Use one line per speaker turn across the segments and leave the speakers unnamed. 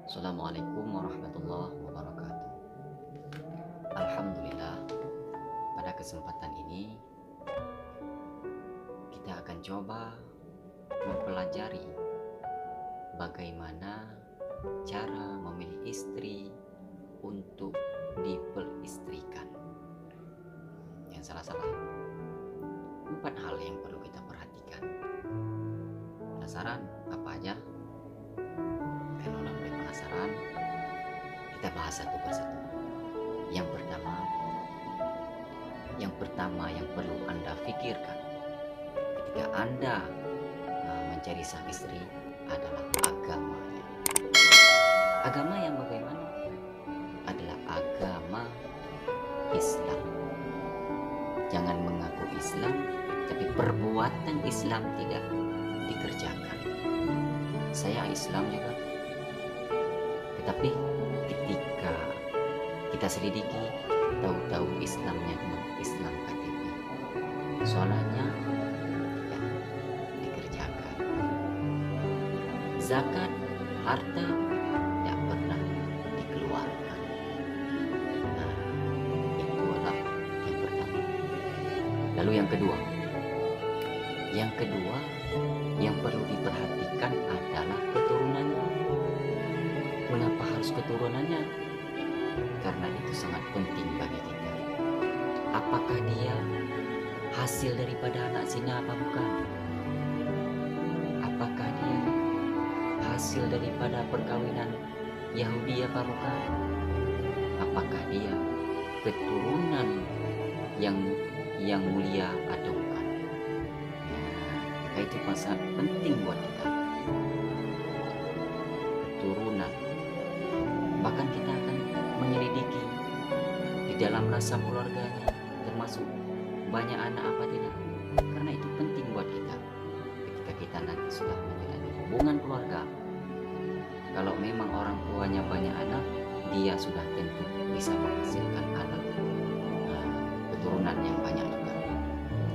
Assalamualaikum warahmatullahi wabarakatuh. Alhamdulillah, pada kesempatan ini kita akan coba mempelajari bagaimana cara memilih istri untuk diperistrikan. Yang salah-salah, 4 hal yang perlu kita perhatikan. Penasaran apa aja? Kalau udah mulai penasaran, kita bahas satu persatu. Yang pertama yang perlu Anda pikirkan ketika Anda mencari sang istri adalah agamanya. Agama yang bagaimana? Adalah agama Islam. Jangan mengaku Islam, tapi perbuatan Islam tidak dikerjakan. Saya Islam juga, tetapi ketika kita selidiki, tahu-tahu Islamnya cuma Islam KTP, sholatnya tidak dikerjakan, zakat harta tidak pernah dikeluarkan. Nah, itulah yang pertama. Lalu yang kedua yang perlu diperhatikan adalah keturunannya. Mengapa harus keturunannya? Karena itu sangat penting bagi kita. Apakah dia hasil daripada anak zina apa bukan? Apakah dia hasil daripada perkawinan Yahudi apa bukan? Apakah dia keturunan yang mulia atau bukan? Maka itu sangat penting buat kita. Keturunan. Bahkan kita akan menyelidiki di dalam rasa keluarganya, termasuk banyak anak apa tidak. Karena itu penting buat kita ketika kita nanti sudah menjalani hubungan keluarga. Kalau memang orang tuanya banyak anak, dia sudah tentu bisa menghasilkan anak keturunan yang banyak juga.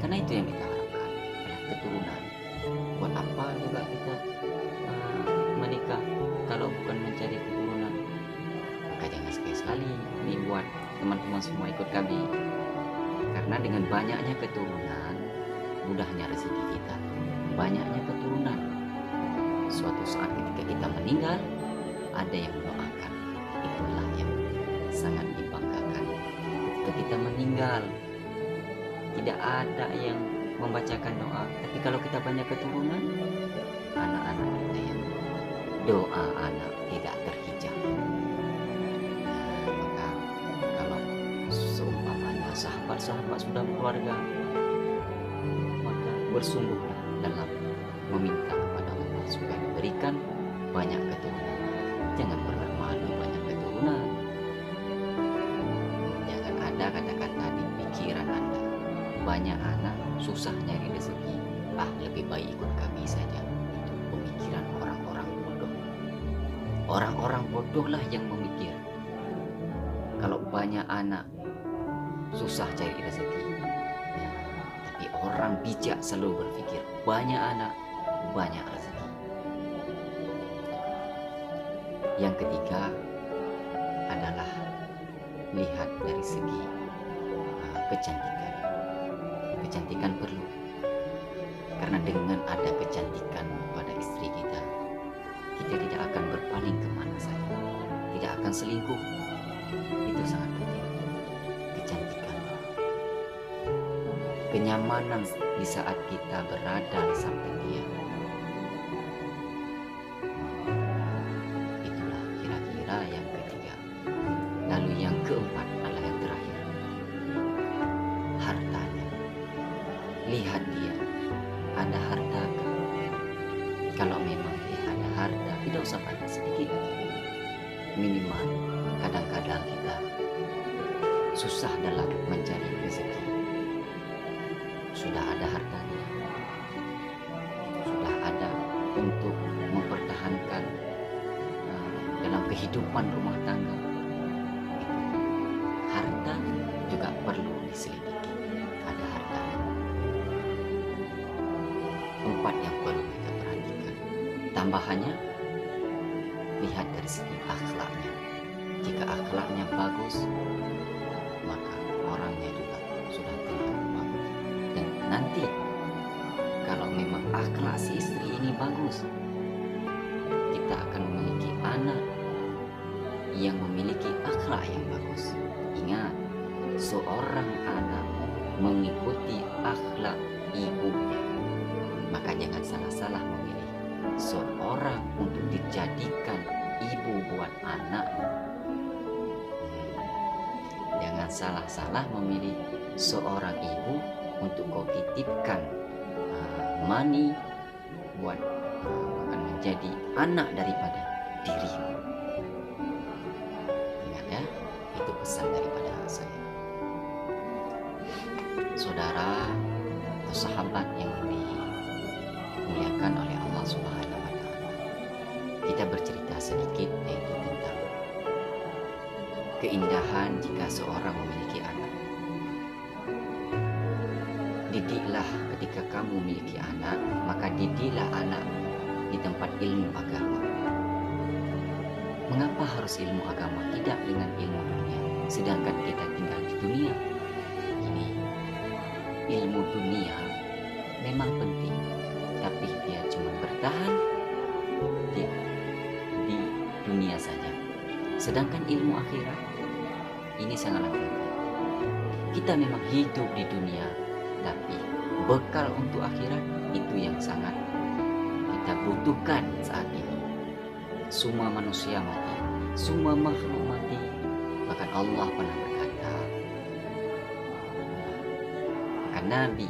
Karena itu yang kita harapkan, adalah keturunan. Buat apa juga kita menikah kalau bukan mencari keturunan? Maka jangan sekali-sekali ini buat teman-teman semua ikut kami. Karena dengan banyaknya keturunan, mudahnya rezeki kita. Banyaknya keturunan, suatu saat ketika kita meninggal, ada yang mendoakan. Itulah yang sangat dibanggakan. Ketika kita meninggal, tidak ada yang membacakan doa. Tapi kalau kita banyak keturunan, anak-anak kita yang doa anak tidak terhijab. Maka kalau seumpamanya sahabat-sahabat sudah berkeluarga, maka bersungguhlah dalam meminta kepada Allah supaya diberikan banyak keturunan. Jangan pernah malu banyak keturunan. Jangan ada kata-kata di pikiran Anda, banyak anak susah nyari rezeki. Lebih baik ikut kami saja. Itu pemikiran orang-orang bodoh. Orang-orang bodoh lah yang memikir kalau banyak anak susah cari rezeki. Tapi orang bijak selalu berpikir banyak anak banyak rezeki. Yang ketiga adalah lihat dari segi kecantikan. Kecantikan perlu, karena dengan ada kecantikan pada istri kita, kita tidak akan berpaling kemana saja, tidak akan selingkuh. Itu sangat penting. Kecantikan, kenyamanan di saat kita berada di samping dia. Itulah kira-kira yang ketiga. Lalu yang keempat adalah yang terakhir, hartanya. Lihat dia ada harta. Kalau memang dia ada harta, tidak usah banyak, sedikit aja. Minimal kadang-kadang kita susah dalam mencari rezeki. Sudah ada hartanya, sudah ada untuk mempertahankan dalam kehidupan rumah tangga. Harta juga perlu diselidiki. Ada hartanya. 4 yang perlu kita perhatikan. Tambahannya lihat dari segi akhlaknya. Jika akhlaknya bagus, maka orangnya juga sudah tentu bagus. Dan nanti kalau memang akhlak si istri ini bagus, kita akan memiliki anak yang memiliki akhlak yang bagus. Ingat, seorang anak mengikuti akhlak ibunya. Maka jangan salah-salah memilih seorang untuk dijadikan ibu buat anak. Jangan salah-salah memilih seorang ibu untuk kau titipkan mani buat akan menjadi anak daripada dirimu. Ingat ya, itu pesan daripada saya. Saudara atau sahabat yang dimuliakan oleh Allah Subhanahu wa Ta'ala, kita bercerita sedikit yaitu tentang keindahan jika seorang memiliki anak. Didiklah ketika kamu memiliki anak, maka didiklah anak di tempat ilmu agama. Mengapa harus ilmu agama, tidak dengan ilmu dunia? Sedangkan kita tinggal di dunia ini, ilmu dunia memang penting, tapi dia cuma bertahan di dunia saja. Sedangkan ilmu akhirat ini sangatlah penting. Kita memang hidup di dunia, tapi bekal untuk akhirat itu yang sangat kita butuhkan saat ini. Semua manusia mati, semua makhluk mati. Bahkan Allah pernah berkata, maka Nabi